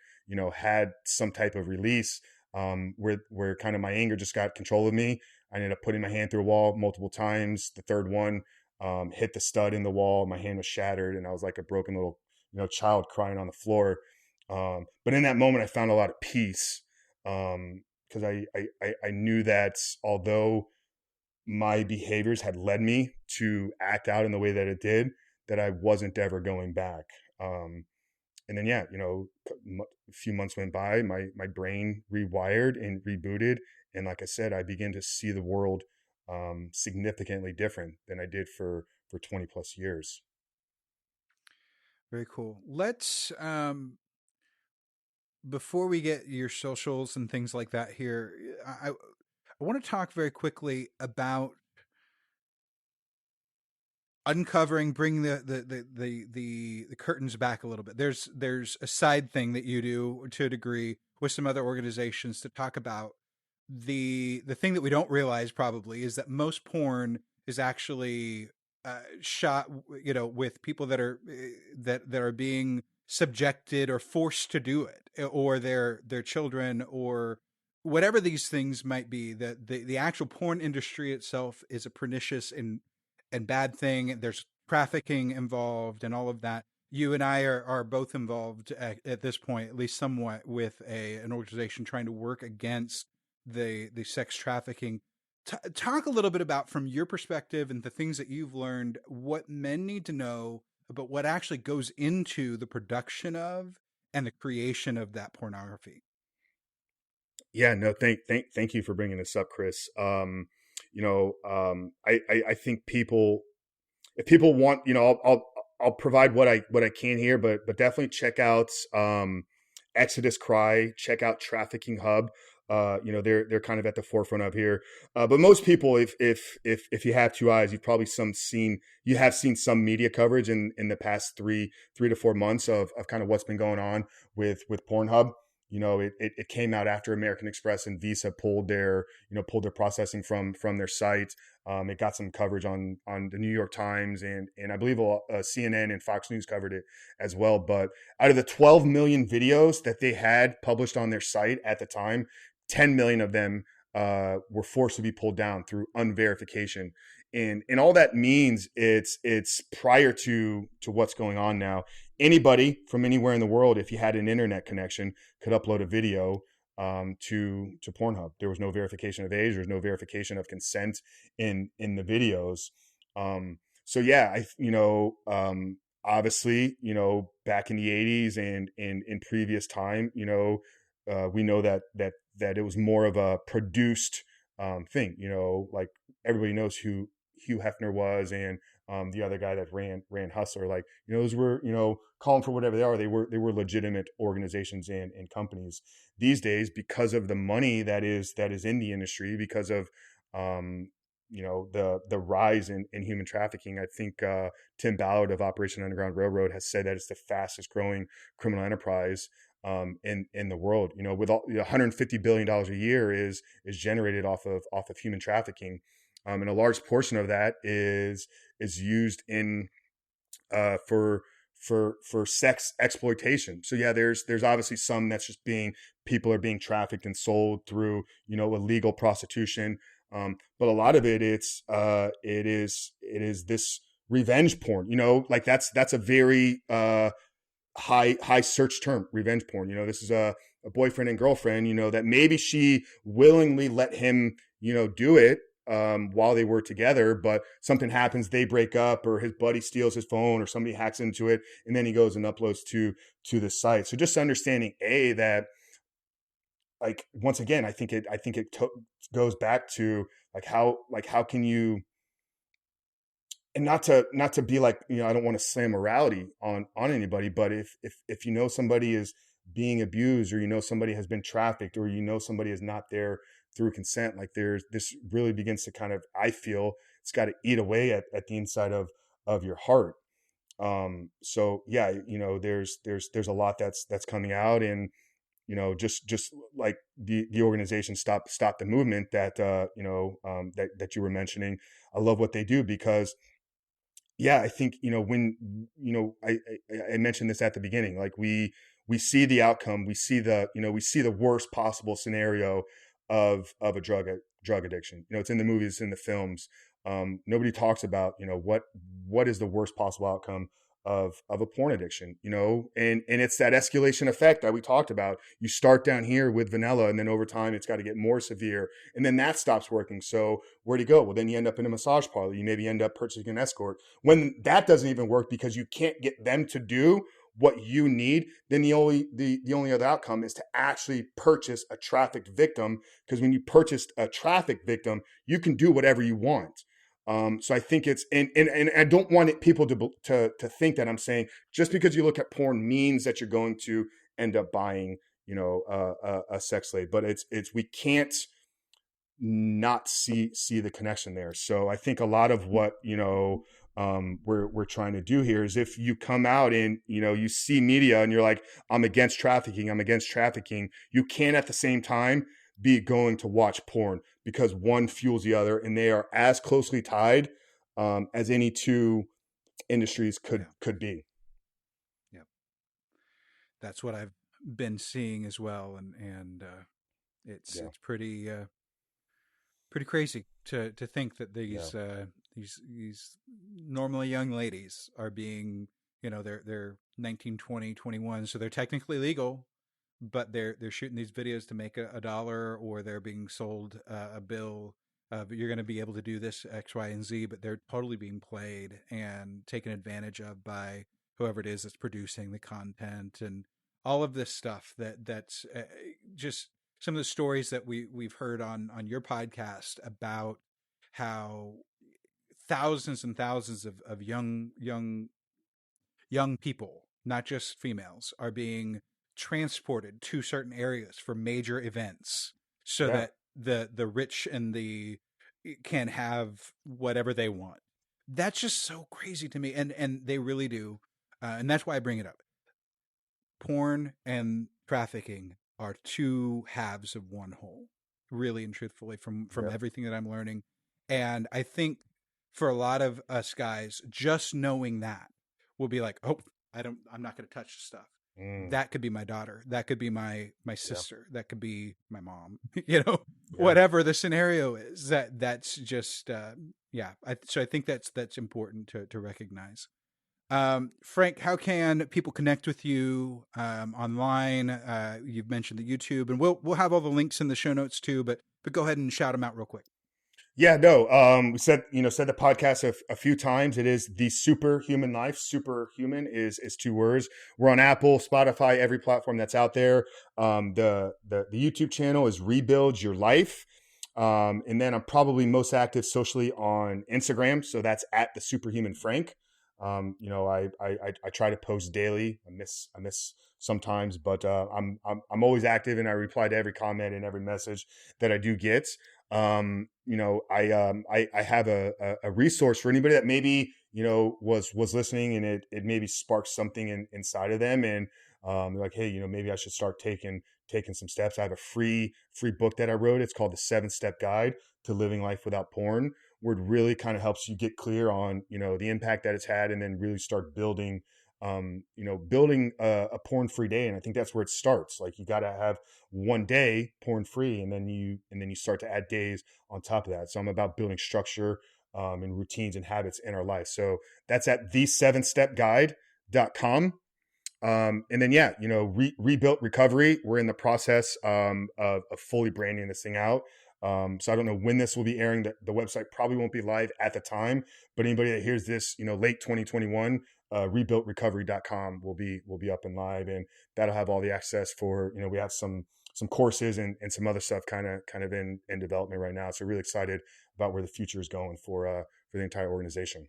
had some type of release, where kind of my anger just got control of me. I ended up putting my hand through a wall multiple times. The third one hit the stud in the wall. My hand was shattered, and I was like a broken little, child crying on the floor. But in that moment, I found a lot of peace, because I knew that although my behaviors had led me to act out in the way that it did, that I wasn't ever going back. And then, a few months went by, my brain rewired and rebooted. And like I said, I began to see the world significantly different than I did for 20 plus years. Very cool. Let's, before we get your socials and things like that here, I want to talk very quickly about uncovering, bring the curtains back a little bit. There's a side thing that you do to a degree with some other organizations to talk about the thing that we don't realize probably is that most porn is actually shot, with people that are being subjected or forced to do it, or their children, or whatever these things might be. That the actual porn industry itself is a pernicious and bad thing. There's trafficking involved and all of that. You and I are both involved at this point, at least somewhat, with an organization trying to work against the sex trafficking. Talk a little bit about, from your perspective and the things that you've learned, what men need to know about what actually goes into the production of and the creation of that pornography. Yeah, no, thank you for bringing this up, Chris. I think people, if people want, I'll provide what I can here, but definitely check out Exodus Cry, check out Trafficking Hub. They're kind of at the forefront of here. But most people, if you have two eyes, you have seen some media coverage in the past 3 to 4 months of kind of what's been going on with Pornhub. It came out after American Express and Visa pulled their processing from their site. It got some coverage on the New York Times and I believe CNN and Fox News covered it as well. But out of the 12 million videos that they had published on their site at the time, 10 million of them were forced to be pulled down through unverification. And all that means it's prior to what's going on now. Anybody from anywhere in the world, if you had an internet connection, could upload a video to Pornhub. There was no verification of age. There was no verification of consent in the videos. So yeah, obviously, back in the 80s and in previous time, we know that it was more of a produced thing. Like everybody knows who Hugh Hefner was and the other guy that ran Hustler. Like, those were, calling for whatever they are. They were legitimate organizations and companies. These days, because of the money that is in the industry, because of the rise in human trafficking, I think Tim Ballard of Operation Underground Railroad has said that it's the fastest growing criminal enterprise in the world. With all $150 billion a year is generated off of human trafficking, and a large portion of that is used in for sex exploitation. So yeah, there's obviously some that's just people are being trafficked and sold through illegal prostitution, but a lot of it it is this revenge porn. Like that's a very high search term, revenge porn. This is a boyfriend and girlfriend, that maybe she willingly let him do it while they were together, but something happens, they break up, or his buddy steals his phone, or somebody hacks into it, and then he goes and uploads to the site. So just understanding that, like, once again, I think it goes back to how can you, and not to be like, I don't want to slam morality on anybody, but if somebody is being abused, or somebody has been trafficked, or somebody is not there through consent, like this really begins to kind of, I feel it's got to eat away at the inside of your heart. So yeah, there's a lot that's coming out, and just like the organization stop the movement that that you were mentioning. I love what they do, because yeah, I think when I mentioned this at the beginning, like we see the outcome, we see the worst possible scenario of a drug addiction. It's in the movies, it's in the films. Nobody talks about what is the worst possible outcome of a porn addiction, and it's that escalation effect that we talked about. You start down here with vanilla, and then over time it's got to get more severe, and then that stops working. So where do you go? Well, then you end up in a massage parlor. You maybe end up purchasing an escort. When that doesn't even work because you can't get them to do what you need, then the only other outcome is to actually purchase a trafficked victim, because when you purchase a trafficked victim, you can do whatever you want. So I think it's, and I don't want people to think that I'm saying just because you look at porn means that you're going to end up buying, a sex slave, but it's we can't not see the connection there. So I think a lot of what, we're trying to do here is, if you come out and, you see media and you're like, I'm against trafficking, you can't at the same time be going to watch porn, because one fuels the other, and they are as closely tied as any two industries could be. Yeah, that's what I've been seeing as well, and it's pretty crazy to think that these normally young ladies are being they're 19, 20, 21, so they're technically legal, but they're shooting these videos to make $1, or they're being sold a bill of, you're going to be able to do this X, Y, and Z, but they're totally being played and taken advantage of by whoever it is that's producing the content, and all of this stuff that's just some of the stories that we've heard on your podcast about how thousands and thousands of young people, not just females, are being transported to certain areas for major events so that the rich and the can have whatever they want. That's just so crazy to me. And they really do. And that's why I bring it up. Porn and trafficking are two halves of one whole, really and truthfully, from everything that I'm learning. And I think for a lot of us guys, just knowing that will be like, oh, I'm not going to touch the stuff. That could be my daughter. That could be my sister. That could be my mom, whatever the scenario is. That's just, so I think that's important to recognize. Frank, how can people connect with you online? You've mentioned the YouTube, and we'll have all the links in the show notes too, but go ahead and shout them out real quick. Yeah, no. We said the podcast a few times. It is The Superhuman Life. Superhuman is 2 words. We're on Apple, Spotify, every platform that's out there. The YouTube channel is Rebuild Your Life. And then I'm probably most active socially on Instagram. So that's at The Superhuman Frank. I try to post daily. I miss sometimes, but I'm always active, and I reply to every comment and every message that I do get. I have a resource for anybody that maybe was listening, and it maybe sparked something inside of them, and like, hey, maybe I should start taking some steps. I have a free book that I wrote. It's called The 7-Step Guide to Living Life Without Porn, where it really kind of helps you get clear on the impact that it's had, and then really start building a porn-free day. And I think that's where it starts. Like, you got to have one day porn-free, and then you start to add days on top of that. So I'm about building structure and routines and habits in our life. So that's at the7stepguide.com. And then, Rebuilt Recovery. We're in the process of fully branding this thing out. So I don't know when this will be airing. The website probably won't be live at the time, but anybody that hears this, late 2021, rebuiltrecovery.com will be up and live, and that'll have all the access for, we have some courses and some other stuff kind of in development right now. So really excited about where the future is going for the entire organization.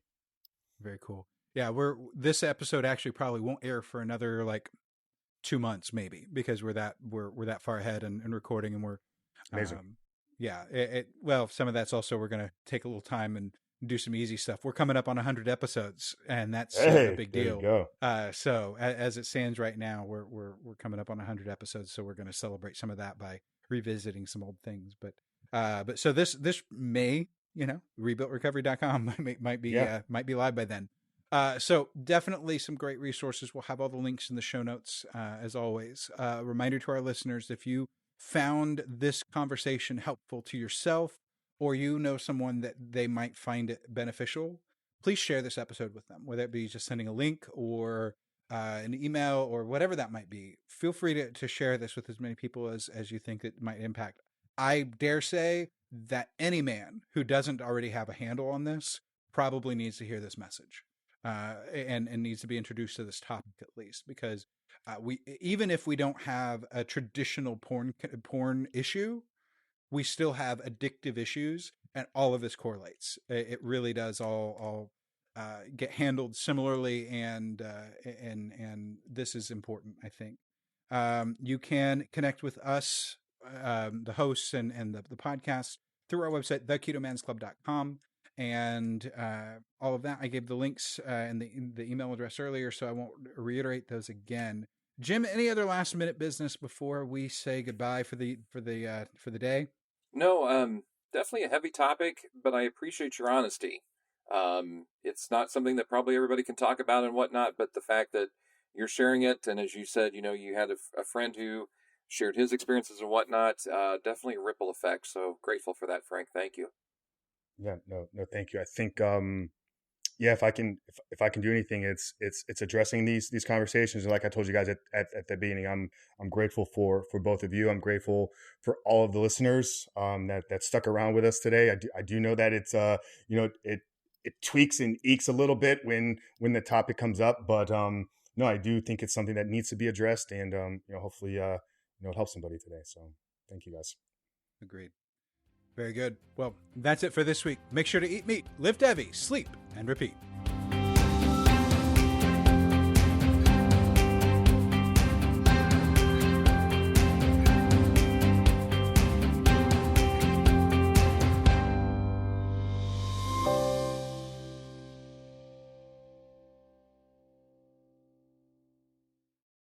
Very cool. Yeah. This episode actually probably won't air for another 2 months, maybe, because we're that far ahead and recording, and we're amazing. Well, some of that's also, we're going to take a little time and do some easy stuff. We're coming up on 100 episodes, and that's a big deal. There you go. So as it stands right now, we're coming up on 100 episodes. So we're going to celebrate some of that by revisiting some old things. But so this may, rebuiltrecovery.com might be live by then. So definitely some great resources. We'll have all the links in the show notes, as always. Reminder to our listeners, if you found this conversation helpful to yourself, or someone that they might find it beneficial, please share this episode with them, whether it be just sending a link or an email or whatever that might be. Feel free to share this with as many people as you think it might impact. I dare say that any man who doesn't already have a handle on this probably needs to hear this message, and needs to be introduced to this topic, at least, because even if we don't have a traditional porn issue, we still have addictive issues, and all of this correlates. It really does all get handled similarly, and this is important, I think. You can connect with us, the hosts and the podcast, through our website, theketomansclub.com, and all of that. I gave the links and the email address earlier, so I won't reiterate those again. Jim, any other last minute business before we say goodbye for the day? No, definitely a heavy topic, but I appreciate your honesty. It's not something that probably everybody can talk about and whatnot, but the fact that you're sharing it, and as you said, you had a friend who shared his experiences and whatnot, definitely a ripple effect. So grateful for that, Frank. Thank you. Yeah, no, thank you. I think, yeah, if I can do anything, it's addressing these conversations. And like I told you guys at the beginning, I'm grateful for both of you. I'm grateful for all of the listeners that stuck around with us today. I do know that it's it tweaks and ekes a little bit when the topic comes up, but no, I do think it's something that needs to be addressed, and hopefully it helps somebody today. So thank you guys. Agreed. Very good. Well, that's it for this week. Make sure to eat meat, lift heavy, sleep, and repeat.